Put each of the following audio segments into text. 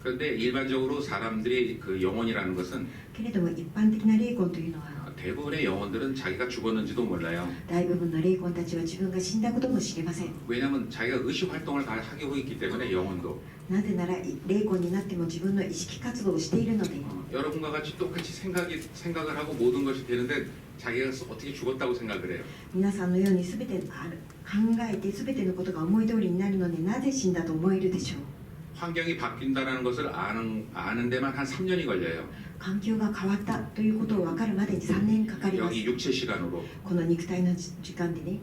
그런데 일반적으로 사람들이 그 영혼이라는 것은 けれども一般的な霊魂というのは 대부분의 영혼들은 자기가 죽었는지도 몰라요. 大部分の霊魂たちは自分が死んだことも知りません。 왜냐하면 자기가 의식 활동을 다 하고 있기 때문에 영혼도 なぜなら霊魂になっても自分の意識活動をしているので 여러분과 같이 똑같이 생각을 하고 모든 것이 되는데 자기가 어떻게 죽었다고 생각을 해요. 皆さんのように全てある考えて全てのことが思い通りになるのでなぜ死んだと思えるでしょう。 환경이 바뀐다는 것을 아는 데만 한 3년이 걸려요. 環境が変わったということを分かるまでに3年かかります。 여기 육체 시간으로. この肉体の時間でね。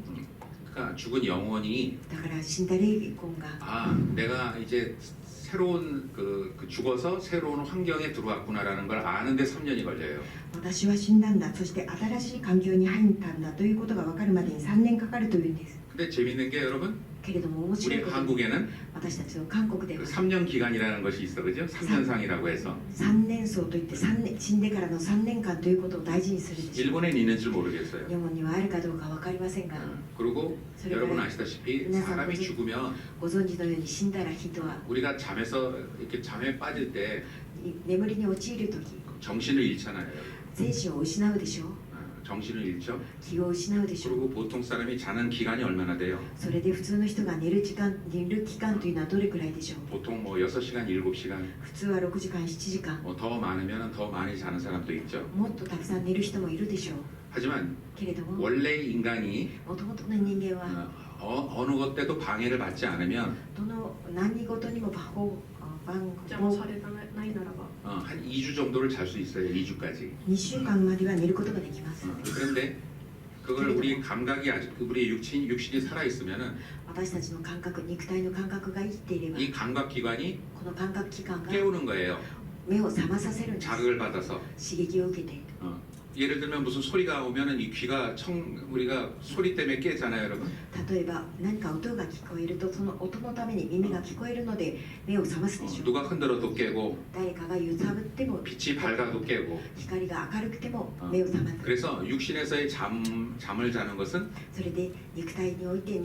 그러니까 죽은 영혼이 だから死んだ霊魂が 아 내가 이제 새로운 그 죽어서 새로운 환경에 들어왔구나라는 걸 아는데 3년이 걸려요. 私は死んだんだ、そして新しい環境に入ったんだということが分かるまでに3年かかるというんです。 근데 재밌는 게 여러분 けれども面白 우리 いことに 한국에는 私たちの韓国で 그 は 3년 기간이라는 것이 있어, 그죠? 3년상이라고 해서 3年層といって3年死んでからの3年間ということを大事にするでしょう。 일본에는 있는지 모르겠어요. 日本にはあるかどうか分かりませんが、 그리고 소리가 여러분 아시다시피 네, 사람이 네. 죽으면 ご存知のように死んだら人は 우리가 잠에서 이렇게 잠에 빠질 때 眠りに陥るとき 정신을 잃잖아요. 精神を失うでしょう。 정신을 잃죠. 気を失うでしょう。 그리고 보통 사람이 자는 기간이 얼마나 돼요? それで普通の人が寝る期間というのはどれくらいでしょう。 보통 뭐 6시간, 7시간 普通は6時間、7時間。 뭐 더 많으면 더 많이 자는 사람도 있죠. もっとたくさん寝る人もいるでしょう。 하지만 けれども、 원래 인간이 もともとの人間は 어느 것 때도 방해를 받지 않으면 どの何事にも邪魔されないならば 한 2주 정도를 잘 수 있어요. 2주까지. 2週間までは寝ることができます。 그런데 그걸 우리 감각이 아직 우리 육신이 살아 있으면은 私たちの感覚、肉体の感覚が生きていれば、 이 감각 기관이 この感覚器官が 깨우는 거예요. 目を覚まさせるんです。 자극을 받아서. 刺激を受けて。 예를 들면 무슨 소리가 오면은 이 귀가 우리가 소리 때문에 깨잖아요, 여러분. 例えば何か音が聞こえるとその音のために耳が聞こえるので目を覚ますでしょう。 누가 흔들어도 깨고 誰かが揺さぶっても 빛이 밝아도 깨고. 光が明るくても目を覚ます。 그래서 육신에서의 잠을 자는 것은 それで肉体において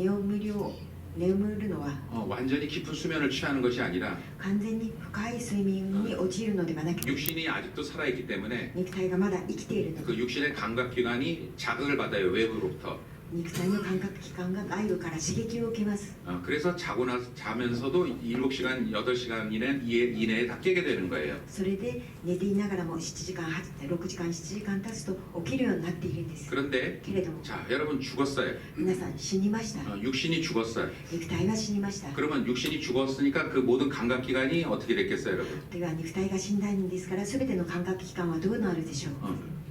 眠るのは 완전히 깊은 수면을 취하는 것이 아니라 完全に深い睡眠に陥るのではなくて 육신이 아직도 살아있기 때문에 肉体がまだ生きているの 그 で 육신의 감각기관이 자극을 받아요, 외부로부터. 肉体の感覚器官が外部から刺激を受けます。 그래서 자면서도 7시간, 8시간 이내에 다 깨게 되는 거예요. それで寝ていながらも7時間、6時間、7時間経つと起きるようになっているんです。 그런데 けれども 자, 여러분 죽었어요. 皆さん死にました。 육신이 죽었어요. 肉体が死にました。 그러면 육신이 죽었으니까 그 모든 감각기관이 어떻게 됐겠어요, 여러분? では肉体が死んだんですから全ての感覚器官はどうなるでしょう。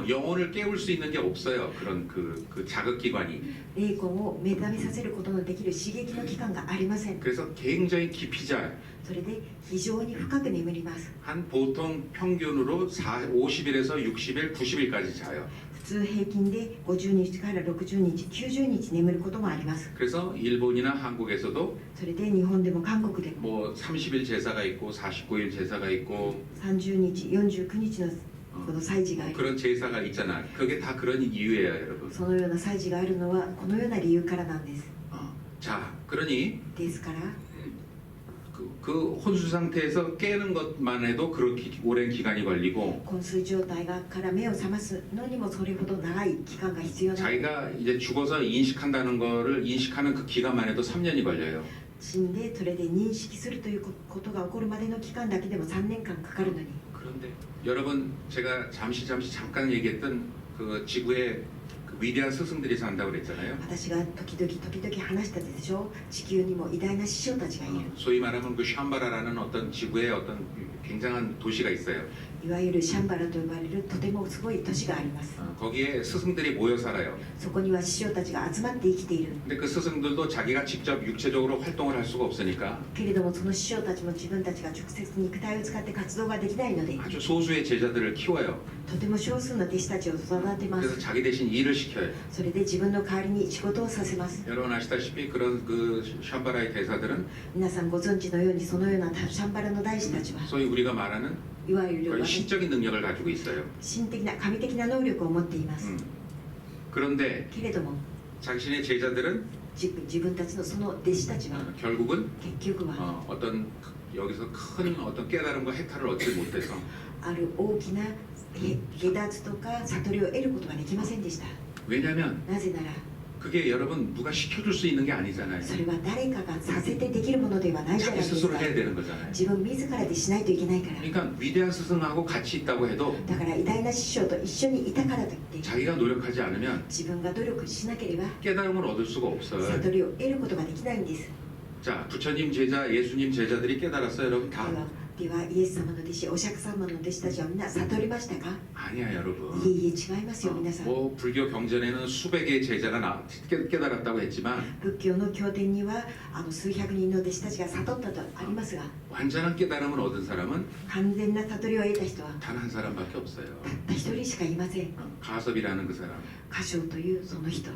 영혼을 깨울 수 있는 게 없어요. 그런 그 자극기관이. 霊魂を目覚めさせることのできる刺激の器官がありません。 그래서 굉장히 깊이 자요. それで非常に深く眠ります。 한 보통 평균으로 50일에서 60일, 90일까지 자요. 普通平均で50日から60日、90日眠ることもあります。 그래서 일본이나 한국에서도 それで日本でも韓国でも 뭐 30일 제사가 있고 49일 제사가 있고 30日、49日のこの祭事があり、 그런 제사가 있잖아. 그게 다 그런 이유예요, 여러분. そのような祭事があるのはこのような理由からなんです。 자, 그러니 ですから 그 혼수 상태에서 깨는 것만 해도 그렇게 오랜 기간이 걸리고 昏睡状態から目を覚ますのにもそれほど長い期間が必要なので 자기가 이제 죽어서 인식한다는 거를 인식하는 그 기간만 해도 3년이 걸려요. 死んでそれで認識するということが起こるまでの期間だけでも3年間かかるのに 그런데 여러분 제가 잠깐 얘기했던 그 지구의 그 위대한 스승들이 산다고 그랬잖아요. 私が時々話したでしょう。地球にも偉大な師匠たちがいる。 소위 말하면 그 샴바라라는 어떤 지구의 어떤 굉장한 도시가 있어요. いわゆるシャンバラと呼ばれるとてもすごい都市があります。 거기에 스승들이 모여 살아요. そこには師匠たちが集まって生きている。 근데 그 스승들도 자기가 직접 육체적으로 활동을 할 수가 없으니까 けれどもその師匠たちも自分たちが直接肉体を使って活動ができないので 아주 소수의 제자들을 키워요. とても少数の弟子たちを育てま 그래서 す。 자기 대신 일을 시켜요. それで自分の代わりに仕事をさせます。 여러분 아시다시피 그런 그 샴바라의 대사들은 皆さんご存知のようにそのようなシャンバラの大師たちは 소위 우리가 말하는 いわゆる 거의 신적인 능력을 가지고 있어요. 神的な神的な能力を持っています。 그런데 けれども 자신의 제자들은 自分たちのその弟子たちは 결국은 結局は 어떤 여기서 큰 어떤 깨달음과 해탈을 얻지 못해서 ある大きな下脱とか悟りを得ることができませんでした。 왜냐하면 なぜなら 그게 여러분 누가 시켜줄 수 있는 게 아니잖아요. それは誰かがさせてできるものではないじゃない 자기 ですか。 스스로 해야 되는 거잖아요. 自分自らでしないといけないから。 그러니까 위대한 스승하고 같이 있다고 해도 だから偉大な師匠と一緒にいたからといって 자기가 노력하지 않으면 自分が努力しなければ 깨달음을 얻을 수가 없어요. 悟りを得ることができないんです。 자, 부처님 제자, 예수님 제자들이 깨달았어요, 여러분 で 다? はイエス様の弟子、お釈迦様の弟子たちはみんな悟りましたか？ 아니야, い 여러분. えいえ、違いますよ皆さん。 뭐 불교 경전에는 수백 개의 제자가 깨달았다고 했지만 仏教の経典には数百人の弟子たちが悟ったとありますが、 완전한 깨달음을 얻은 사람은 完全な悟りを得た人は 단 한 사람밖에 없어요. たった一人しかいません。 가섭이라는 그 사람. 歌唱というその人、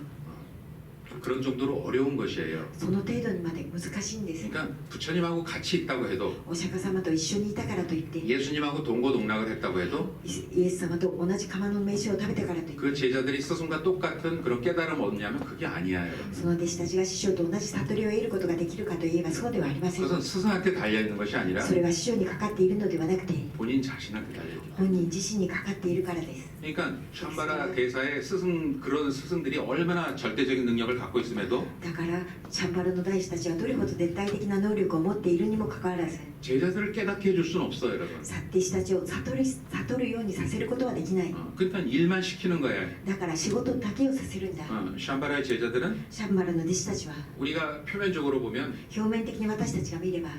그런 정도로 어려운 것이에요. その程度にまで難しいんです。 그러니까 부처님하고 같이 있다고 해도 お釈迦様と一緒にいたからといって、 예수님하고 동고동락을 했다고 해도 イエス様と同じ釜の飯を食べたからといって、 그 제자들이 스승과 똑같은 그런 깨달음을 얻냐면 그게 아니야, 여러분. その弟子たちが師匠と同じ悟りを得ることができるかといえばそうではありません。 그것은 스승한테 달려 있는 것이 아니라 それは師匠にかかっているのではなくて 본인 자신한테 달려 있기 本人自身にかかっているからです。 그러니까 샴바라 대사의 스승 그런 스승들이 얼마나 절대적인 능력을 갖고 있음에도 だからシャンバラの大師たちはどれほど絶対的な能力を持っているにもかかわらず、 제자들을 깨닫게 해줄 수는 없어요, 여러분. 弟子たちを悟るようにさせることはできない。 그러니까 일만 시키는 거야. だから仕事だけをさせるんだ。 샴바라의 제자들은 シャンバラの弟子たちは 우리가 표면적으로 보면 表面的に私たちが見れば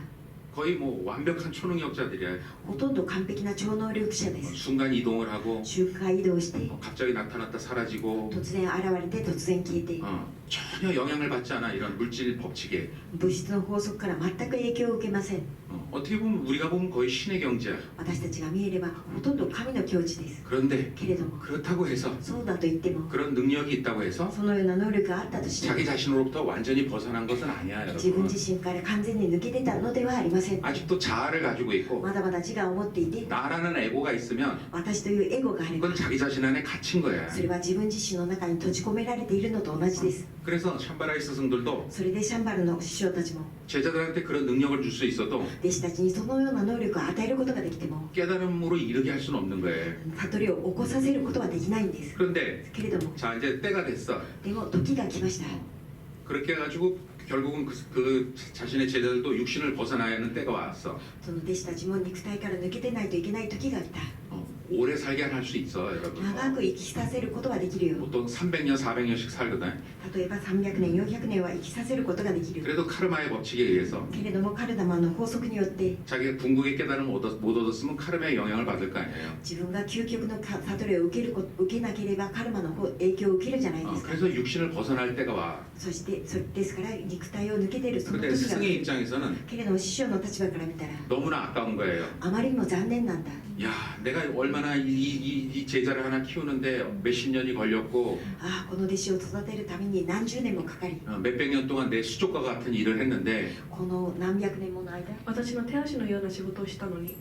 거의 뭐 완벽한 초능력자들이야. ほとんど完璧な超能力者です。 순간 이동을 하고 瞬間移動して 갑자기 나타났다 사라지고 突然現れて突然消えて 전혀 영향을 받지 않아 이런 물질 법칙에 物質の法則から全く影響を受けません。 어떻게 보면 우리가 보면 거의 신의 경지야. 私たちが見えればほとんど神の境地です。 그런데 けれども 그렇다고 해서 そうだと言っても 그런 능력이 있다고 해서 そのような能力があったとしても 자기 자신으로부터 완전히 벗어난 것은 아니야, 自分 여러분. 自身から完全に抜け出たのではありません。 아직도 자아를 가지고 있고 まだまだ自我を持っていて 나라는 에고가 있으면 私というエゴがあれば 그건 자기 자신 안에 갇힌 거야. それは自分自身の中に閉じ込められているのと同じです。 그래서 샴바라의 스승들도 それでシャンバルの師匠たちも 제자들한테 그런 능력을 줄 수 있어도 弟子たちにそのような能力を与えることができても 깨달음으로 이르게 할 수는 없는 거예요. 悟りを起こさせることはできないんです。 그런데 けれども 자 이제 때가 됐어. でも時が来ました。 그렇게 해가지고 결국은 그 자신의 제자들도 육신을 벗어나야 하는 때가 왔어. その弟子たちも肉体から抜けてないといけない時が来た。 오래 살게 할 수 있어, 여러분. 長く生きさせることはできるよ。 보통 300년, 400년씩 살거든. 例えば300年400年は生きさせることができる。 그래도 카르마의 법칙에 의해서 けれどもカルダマの法則によって 자기가 궁극의 깨달음을 못 얻었으면 카르마의 영향을 받을 거 아니에요. 自分が究極の悟りを受けなければカルマの影響を受けるじゃないですか。 그래서 육신을 벗어날 때가 와. そしてですから肉体を抜けてるその 근데 時が来 스승의 る。 입장에서는 けれども師匠の立場から見たら 너무나 아까운 거예요. あまりにも残念なんだ。 야, 내가 얼마나 이 제자를 하나 키우는데 몇십 년이 걸렸고 ああこの弟子を育てるために何十年もかかり 몇백 년 동안 내 수족과 같은 일을 했는데 この何百年もの間私の手足のような仕事をしたのに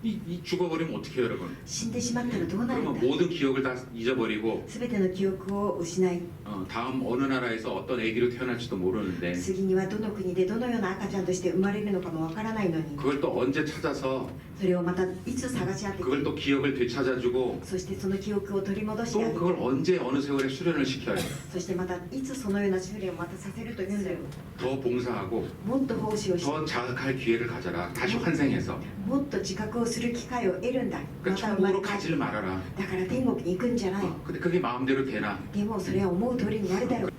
이 죽어버리면 어떻게 해요, 여러분? 死んでしまったらどうなるん 그러면 だ。 모든 기억을 다 잊어버리고 全ての記憶を失い 다음 어느 나라에서 어떤 아기로 태어날지도 모르는데 次にはどの国でどのような赤ちゃんとして生まれるのかもわからないのに 그걸 또 언제 찾아서 それをまたいつ探し当てて 그걸 또 기억을 되찾아주고 そしてその記憶を取り戻してあ 또 げ 그걸 る 언제 어느 세월에 수련을 시켜요. そしてまたいつそのような修練をまたさせるというんだよ。 더 봉사하고 もっと奉仕をして 더 자극할 기회를 가져라. 다시 환생해서 もっと自覚をする機会を得るんだ。 그 また生まれ 천국으로 変わ 가지를 る。 말아라. だから天国に行くんじゃない。 근데 그게 마음대로 되나? でもそれは思う通りになるだろう。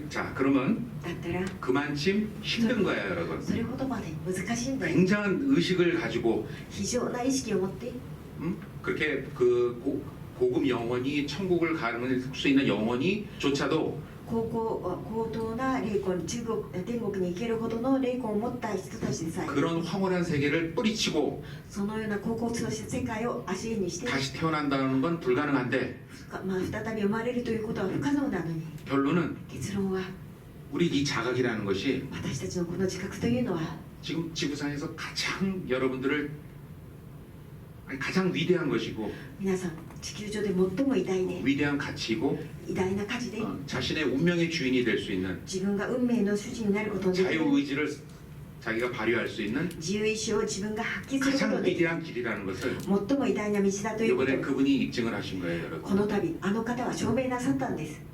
자 그러면 だったら 그만큼 힘든 거야, 여러분. それほどまで難しいんだよ。 굉장한 의식을 가지고 非常な意識を持って 그렇게 그 고급 영혼이 천국을 갈 수 있는 영혼이조차도 高等な霊魂、天国に行けるほどの霊魂を持った人たちでさえ 그런 황홀한 세계를 뿌리치고 そのような高校通した世界を足にして、 다시 태어난다는 건 불가능한데 再び生まれるということは不可能なのに 결론은 結論は 우리 이 자각이라는 것이 私たちのこの自覚というのは 지금 지구상에서 가장 여러분들을 가장 위대한 것이고 皆さん地球上で最も偉大で 위대한 가치이고 偉大な価値で 자신의 운명의 주인이 될 수 있는 自分が運命の主人になることのできる 자유의지를 자기가 발휘할 수 있는 自由意志を自分が発揮するこ 가장 とで 위대한 길이라는 것을 最も偉大な道だということ 이번에 を 그분이 입증을 하신 거예요, この 여러분. 度あの方は証明なさったんです。